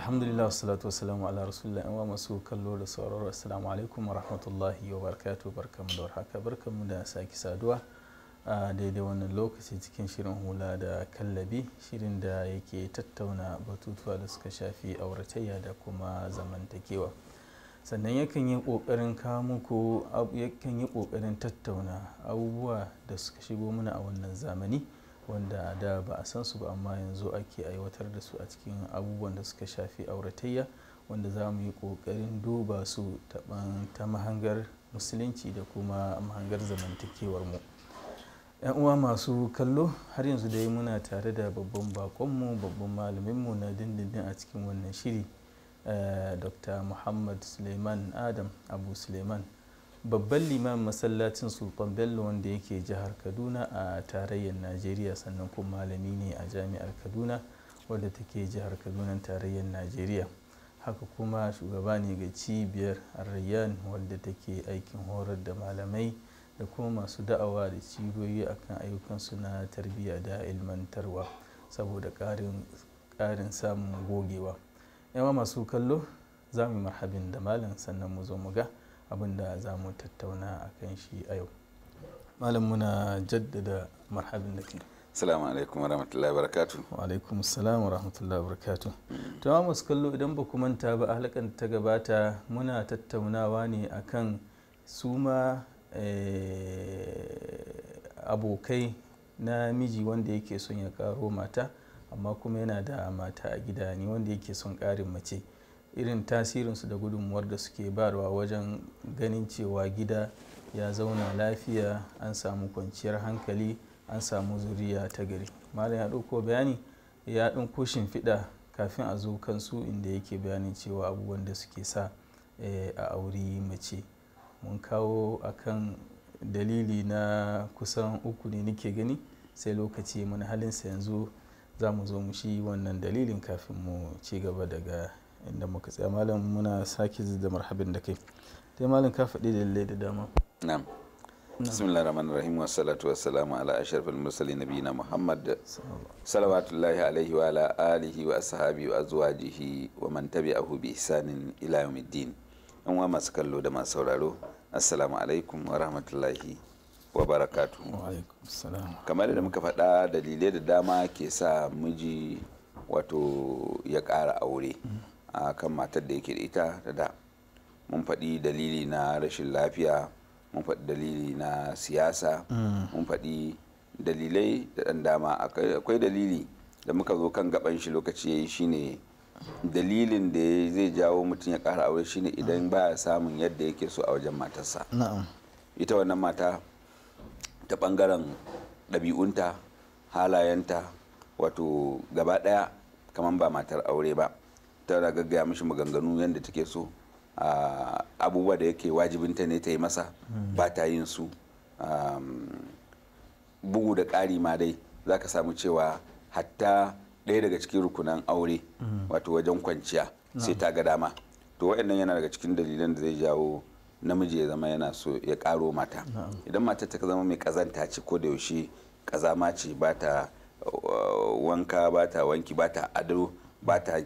Alhamdulillah wassalatu wassalamu ala rasulillah wa masu kallo da sauraro assalamu alaikum wa rahmatullahi wa barakatuh. Barkamu da warhaka, barkamu da sake saduwa a daidai wannan lokaci cikin shirin hula da kallabi, shirin da yake tattauna batutuwa da suka shafi auratayya da kuma zamantakewa. Sannan yakan yi kokarin kawo muku, yakan yi kokarin tattauna abubuwa da suka shigo mana a wannan zamani wanda da ba a san su ba amma yanzu ake aiwatar da su a cikin abubuwan da suka shafi auratayya, wanda za mu yi kokarin duba su ta mahangar musulunci da kuma mahangar zamantakewar mu. Yan uwa masu kallo, har yanzu dai muna tare da babban bakonmu, babban malaminmu na dindindin a cikin wannan shiri, Dr. Muhammad Sulaiman Adam Abu Sulaiman, babban limamin masallacin Sultan Bello wanda yake jihar Kaduna a tarayyar Najeriya, sannan kuma malami ne a jami'ar Kaduna wadda take jihar Kaduna tarayyar Najeriya. Haka kuma shugaba ne ga cibiyar RAYUWA wadda take aikin horar da malamai da kuma masu da'awa da cibiyoyi akan ayyukansu na tarbiyya da ilmantarwa saboda ƙarin samun gogewa. Yawa masu kallo, za mu yi marhabin da malam sannan mu zo mu ga abinda za mu tattauna a kan shi a yau. Malam, muna jaddada marhabin da ke. Assalamu alaikum wa rahmatullahi wa barakatuh. Wa alaikum assalam wa rahmatullahi wa barakatuh. To masu kallo, idan ba ku manta ba, a halakar ta gabata muna tattaunawa ne akan su ma abokai na miji wanda yake son ya karo mata amma kuma yana da mata a gida ne, wanda yake son karin mace, irin tasirinsu da gudunmuwar da suke barwa wajen ganin cewa gida ya zauna lafiya, an samu kwanciyar hankali, an samu zuriya ta gari. Malam ya ɗauko bayani, ya ɗauko shimfiɗa kafin a zo kansu inda yake bayanin cewa abubuwan da suke sa a auri mace. Mun kawo akan dalili na kusan uku ne nake gani, sai lokaci mana halinsa, yanzu za mu zo mu shi wannan dalilin kafin mu ci gaba daga inda muka tsaya. Malam, muna sake da marhabin da kai. Dai malam, ka faɗi dalilai da dama. Na'am. Bismillahir rahmanir rahim, wassalatu wassalamu ala ashrafil mursalin nabiyina Muhammad salawatullahi alaihi wa ala alihi wa ashabihi wa azwajihi wa man tabi'ahu bi ihsanin ila yawmiddin. An wa masu kallo da masu sauraro, assalamu alaikum wa rahmatullahi wa barakatuh. Wa alaikum assalam. Kamar da muka faɗa, dalilai da dama ke sa miji wato ya ƙara aure a kan matar da yake da ita da da. Mun faɗi dalili na rashin lafiya, mun faɗi dalili na siyasa, mun faɗi dalilai da ɗan dama. Akwai dalili da muka zo kan gaban shi lokaci ya yi, shine dalilin da zai jawo mutum ya ƙara aure shine idan baya samun yadda yake so a wajen matarsa. Ita wannan mata ta ɓangaren ɗabi'unta, halayenta, wato gaba ɗaya kamar ba matar aure ba. Tana gaggaya mishi maganganu yadda take so, abubuwa da yake wajibinta ne ta yi masa ba ta yin su. Bugu da ƙari ma dai za ka samu cewa hatta ɗaya daga cikin rukunan aure, wato wajen kwanciya, sai ta ga dama. To waɗannan yana daga cikin dalilan da zai jawo namiji ya zama yana so ya ƙaro mata. Idan matar ta zama mai ƙazanta ce, ko da yaushe ƙazama ce, ba ta wanka, ba ta wanki, ba ta ado, ba ta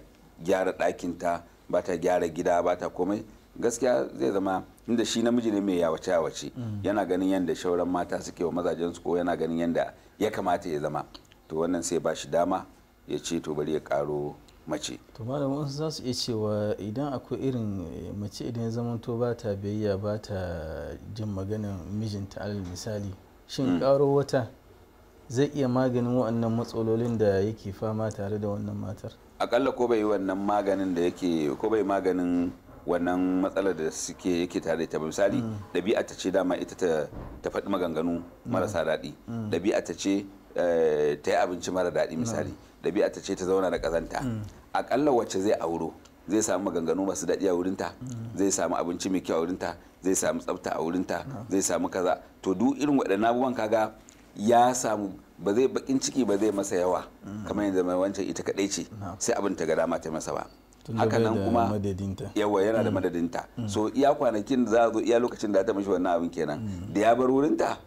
gyara ɗakinta, ba ta gyara gida, ba ta komai, gaskiya zai zama, inda shi namiji ne mai yawace yana ganin yadda shauran mata suke wa mazajensu, ko yana ganin yadda ya kamata ya zama, to wannan sai ba shi dama ya ce to bari ya karo mace. To malam, wasu za su iya cewa idan akwai irin mace idan ya zama to ba ta biyayya, ba ta jin maganin mijinta, alal misali, shin karo wata zai iya maganin waɗannan matsalolin da yake fama tare da wannan matar? Akalla ko bai yi wannan maganin da yake, ko bai maganin wannan matsalar da suke yake tare da ita. Misali, ɗabi'a ta ce dama ita ta faɗi maganganu marasa daɗi, ɗabi'a ta ce ta yi abinci mara daɗi, misali, ɗabi'a ta ce ta zauna da ƙazanta. Akalla wacce zai auro zai samu maganganu masu daɗi a wurinta, zai samu abinci mai kyau a wurinta, zai samu tsafta a wurinta, zai samu kaza. To duk irin waɗannan abubuwan kaga ya samu, ba zai bakin ciki ba zai masa yawa kamar yanzu mai wancan ita kadai ce sai abin ta ga dama ta masa ba. Haka nan kuma yawa yana da madadinta, so iya kwanakin da za a zo, iya lokacin da ta mishi wannan abin kenan, da ya bar wurinta,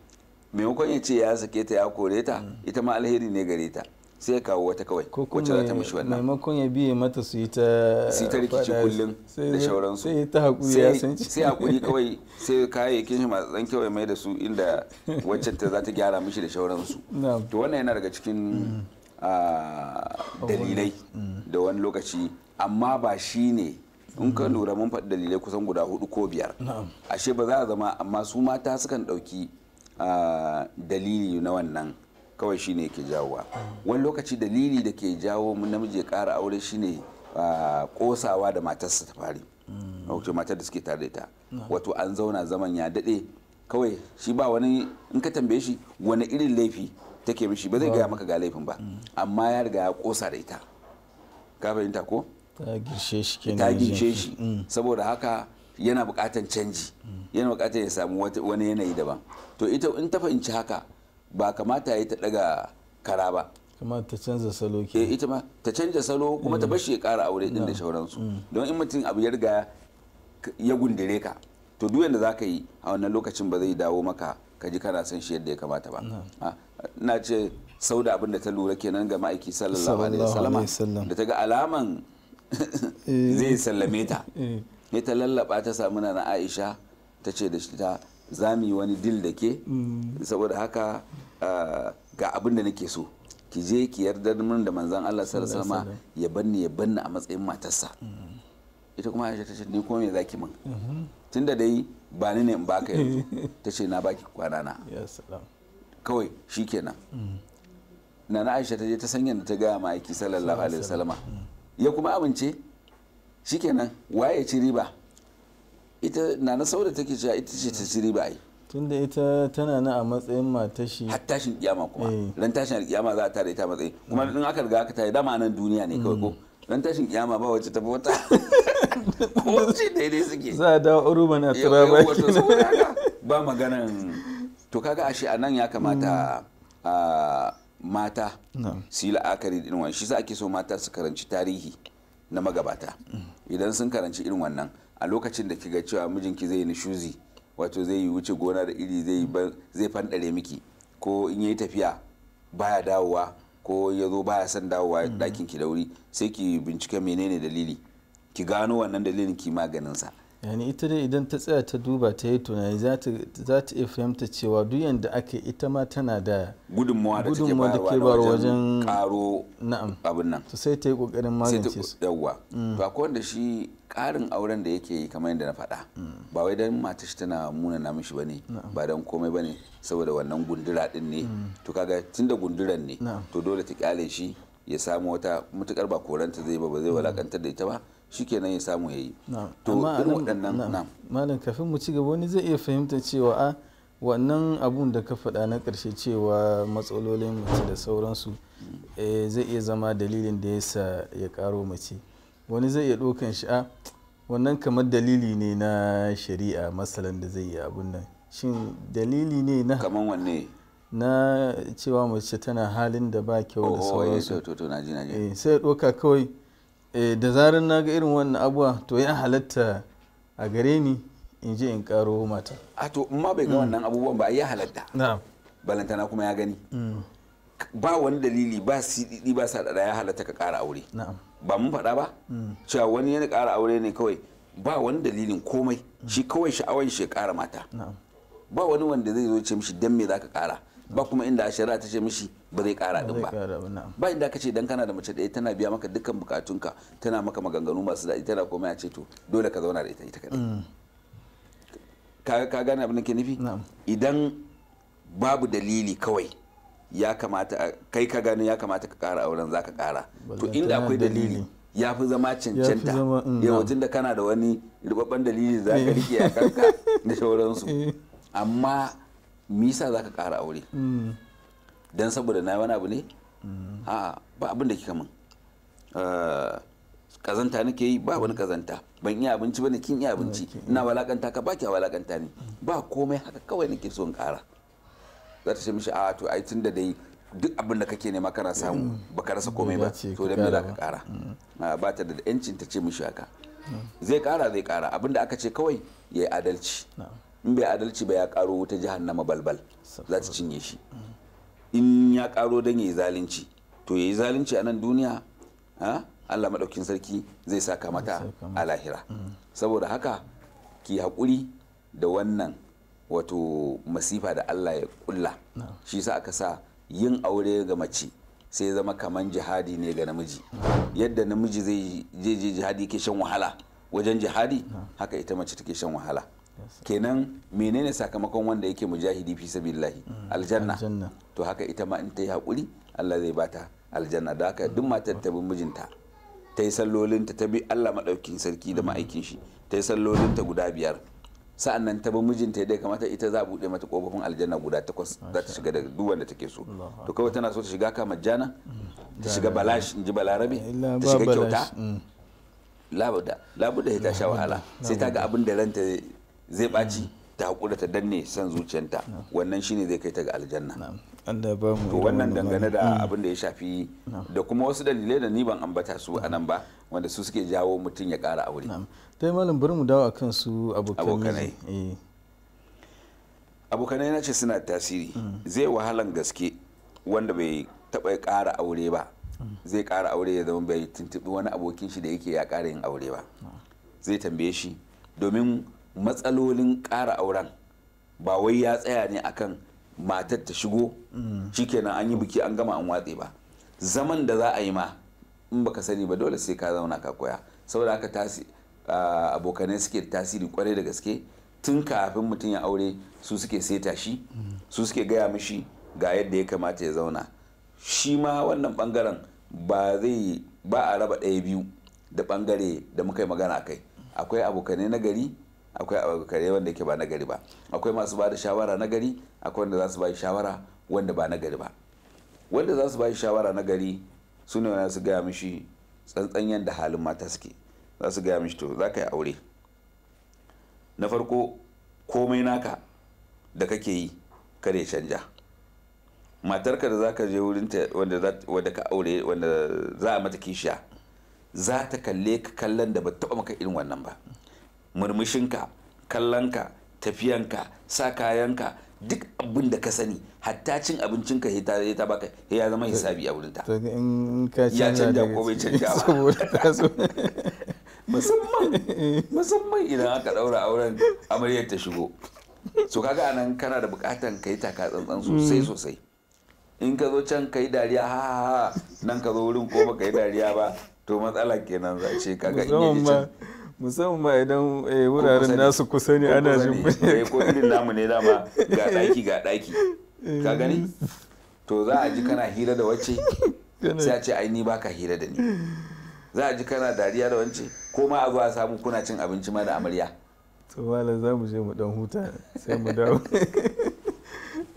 maimakon ya ce ya sake ta ya kore ta, ita ma alheri ne gare ta, sai ya kawo wata kawai wacce za ta mishi wannan, maimakon ya biye mata su yi ta rikici kullum da shauransu, sai ta haƙuri ya san sai haƙuri kawai, sai kayayyakin shi masu tsan kawai mai da su inda waccan ta za ta gyara mishi da shauransu. To wannan yana daga cikin dalilai da wani lokaci, amma ba shi ne in ka lura mun faɗi dalilai kusan guda 4 ko 5, ashe ba za a zama, amma su mata sukan ɗauki dalili na wannan kawai shine ke jawowa. Wani lokaci dalili da ke jawo namiji ya ƙara aure shine kosawa da matarsa ta fari, wato matar da suke tare da ita, wato an zauna zaman ya daɗe, kawai shi ba wani, in ka tambaye shi wani irin laifi take mishi ba zai gaya maka ga laifin ba, amma ya riga ya kosa da ita, ka fahimta ko? Ta girshe shi saboda haka yana buƙatar canji, yana buƙatar ya samu wani yanayi daban. To ita in ta fahimci haka, ba kamata ya ta daga kara ba, kamata ta canza salo ke, ita ma ta canza salo kuma ta bashi ya ƙara aure din da shauransu. Don in mutum abu ya riga ya gundire ka, to duk yanda za ka yi a wannan lokacin ba zai dawo maka ka ji kana son shi yadda ya kamata ba. Na ce sau da abin da ta lura kenan ga ma'aiki sallallahu alaihi wasallam, da ta ga alaman zai sallame ta, ne ta lallaba ta samu na Aisha ta ce da shi ta za mu yi wani dil da ke, saboda haka ga abin da nake so, ki je ki yarda min da manzon Allah sallallahu alaihi wasallam ya banni a matsayin matarsa. Ita kuma Aisha ta ce ni ko me zaki min, tunda dai ba ni ne in baka yanzu, ta ce na baki kwana na kawai shikenan. Nana Aisha ta je ta sanya da ta gaya ma aiki sallallahu alaihi wasallam, ya kuma amince, shikenan. Waye ci riba? Ita Nana Sauda take cewa ita ce ta ci riba ai, tunda ita tana na a matsayin matar shi har tashin kiyama, kuma ran tashin kiyama za a tare ita matsayi, kuma in aka riga aka tare dama nan duniya ne kawai ko, ran tashin kiyama ba wacce ta bota ko ce daidai suke, za a dawo uruban a tura ba, ba maganan. To kaga ashe a nan ya kamata mata su yi la'akari irin wannan, shi sa ake so mata su karanci tarihi na magabata. Idan sun karanci irin wannan, a lokacin da kiga cewa mijinki zai yi nishuzi, wato zai yi wuce gona da iri, zai fandare miki, ko in yayi tafiya baya dawowa, ko ya zo baya son dawowa dakin ki da wuri, sai ki bincike menene dalili, ki gano wannan dalilin, ki maganin sa. Yani ita dai idan ta tsaya ta duba ta yi tunani, za ta iya fahimta cewa duk yanda ake ita ma tana da gudunmawa da take bayarwa wajen karo abin nan, to sai ta yi kokarin magance su. Yawwa, to akwai wanda shi karin auren da yake yi kamar yadda na faɗa, ba wai dan matar shi tana munana mishi bane, ba dan komai bane, saboda wannan gundura din ne. To kaga tunda gunduran ne, to dole ta kyale shi ya samu wata, mutukar ba koranta zai ba zai walakantar da ita ba, shikenan ya samu yayi. To irin waɗannan malam, kafin mu ci gaba, wani zai iya fahimta cewa a wannan abun da ka faɗa na ƙarshe cewa matsalolin mace da sauransu zai iya zama dalilin da yasa ya ƙaro mace. Wani zai iya ɗaukan shi a wannan kamar dalili ne na shari'a, masalan da zai yi abun nan, shin dalili ne na kaman wanne na cewa mace tana halin da ba kyau da sauransu? To naji sai ya ɗauka kawai da zarar na ga irin wannan abuwa, to ya halatta a gare ni in je in karo mata. A to in ma bai ga wannan abubuwan ba ya halatta, balantana kuma ya gani, ba wani dalili, ba siɗiɗi ba saɗaɗa, ya halatta ka ƙara aure. Ba mun faɗa ba cewa wani yana ƙara aure ne kawai, ba wani dalilin komai, shi kawai sha'awar shi ya ƙara mata, ba wani wanda zai zo ce mishi dan me za ka ƙara, ba kuma inda shari'a ta ce mishi ba zai kara din ba, ba inda ka ce dan kana da mace ɗaya tana biya maka dukkan bukatunka, tana maka maganganu masu daɗi, tana komai a ce to dole ka zauna da ita kadai. Ka gane abin da ke nufi? Idan babu dalili kawai ya kamata kai ka gane ya kamata ka kara auren, za ka kara. To inda akwai dalili ya fi zama cancanta, yawancin da kana da wani rubabban dalili za ka rike a kanka da sauransu. Amma misa za ka kara aure don saboda na yi wani abu ne? A ba abin da kika min, kazanta nake yi, ba wani kazanta, ban iya abinci bane, kin iya abinci, ina walakanta ka, ba ki walakanta ni, ba komai, haka kawai nake so in kara. Za ta ce mishi a to ai tun da dai duk abin da kake nema kana samu, baka rasa komai ba, to da me za ka kara? Ba ta da yancin ta ce mishi haka. Zai kara abin da aka ce kawai ya yi adalci. In bai adalci ba ya karo wuta jahannama balbal, za ta cinye shi. In ya karo don ya yi zalunci, to yayi zalunci a nan duniya, Allah maɗaukin sarki zai saka mata a lahira. Saboda haka ki haƙuri da wannan wato masifa da Allah ya kulla. Shi sa aka sa yin aure ga mace sai zama kaman jihadi ne ga namiji. Yadda namiji zai je jihadi ke shan wahala wajen jihadi, haka ita mace take shan wahala. Kenan menene sakamakon wanda yake mujahidi fi sabilillahi? Aljanna. To haka ita ma in ta yi haƙuri Allah zai bata aljanna. Da haka duk matar ta bi mijinta, ta yi sallolinta, ta bi Allah maɗaukin sarki da ma'aikin shi, ta yi sallolinta guda 5, sa'an nan ta bi mijinta yadda ya kamata, ita za a buɗe mata ƙofofin aljanna guda 8, za ta shiga da duk wanda take so. To kawai tana so ta shiga kama jana, ta shiga balash, in ji balarabe, ta shiga kyauta, labuda ta sha wahala, sai ta ga abin da ranta zai ɓaci, ta haƙura ta danne son zuciyanta, wannan shine zai kai ta ga aljanna. To wannan dangane da abin da ya shafi da kuma wasu dalilai da ni ban ambata su a nan ba, wanda su suke jawo mutum ya ƙara aure. Ta yi malam, bari mu dawo akan su abokanai. Abokanai na ce suna tasiri. Zai wahalan gaske wanda bai taɓa ƙara aure ba, zai ƙara aure ya zama bai tuntuɓi wani abokin shi da yake ya ƙara yin aure ba. Zai tambaye shi, domin matsalolin ƙara auren ba wai ya tsaya ne akan matar ta shigo shikenan an yi biki an gama an watse ba. Zaman da za a yi ma in baka sani ba dole sai ka zauna ka koya. Saboda haka abokanai suke tasiri kwarai da gaske. Tun kafin mutum ya aure su suke seta shi, su suke gaya mishi ga yadda ya kamata ya zauna. Shi ma wannan bangaren ba a raba ɗaya biyu da bangare da muka yi magana kai. Akwai abokanai na gari, akwai abokanai wanda ke ba na gari ba. Akwai masu ba da shawara na gari, akwai wanda za su ba shawara wanda ba na gari ba. Wanda za su ba shawara na gari su ne wanda su gaya mishi tsantsan yadda halin mata suke. Za su gaya mishi, to za ka yi aure, na farko komai naka da kake yi kada ya canja. Matarka da za ka je wurinta wanda ka aure, wanda za a mata kishiya, za ta kalle ka kallon da ba taɓa maka irin wannan ba. Murmushinka, kallonka, tafiyanka, sa kayanka, duk abin da ka sani, hatta cin abincinka ya ta baka ya zama hisabi a wurinta. Ya canja ko bai canja ba. Musamman idan aka daura auren amaryar ta shigo, so kaga anan kana da bukatan kai taka tsantsan sosai. In ka zo can kai dariya ha nan ka zo wurin ko baka yi dariya ba, to matsala kenan za ce. Kaga in yaji can musamman idan wuraren nasu kusa ne ana jin ko irin namu ne dama ga daki ka gani, to za a ji kana hira da wacce sai a ce ai ni baka hira da ni. Za a ji kana dariya da wance, ko ma a zo a samu kuna cin abinci ma da amarya. To malam za mu je mu dan huta sai mu dawo.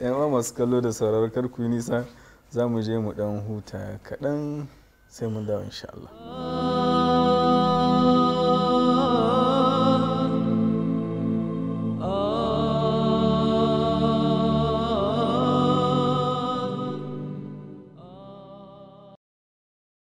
Yan masu kallo da sauraron kar ku yi nisa, za mu je mu dan huta kaɗan sai mu dawo insha Allah.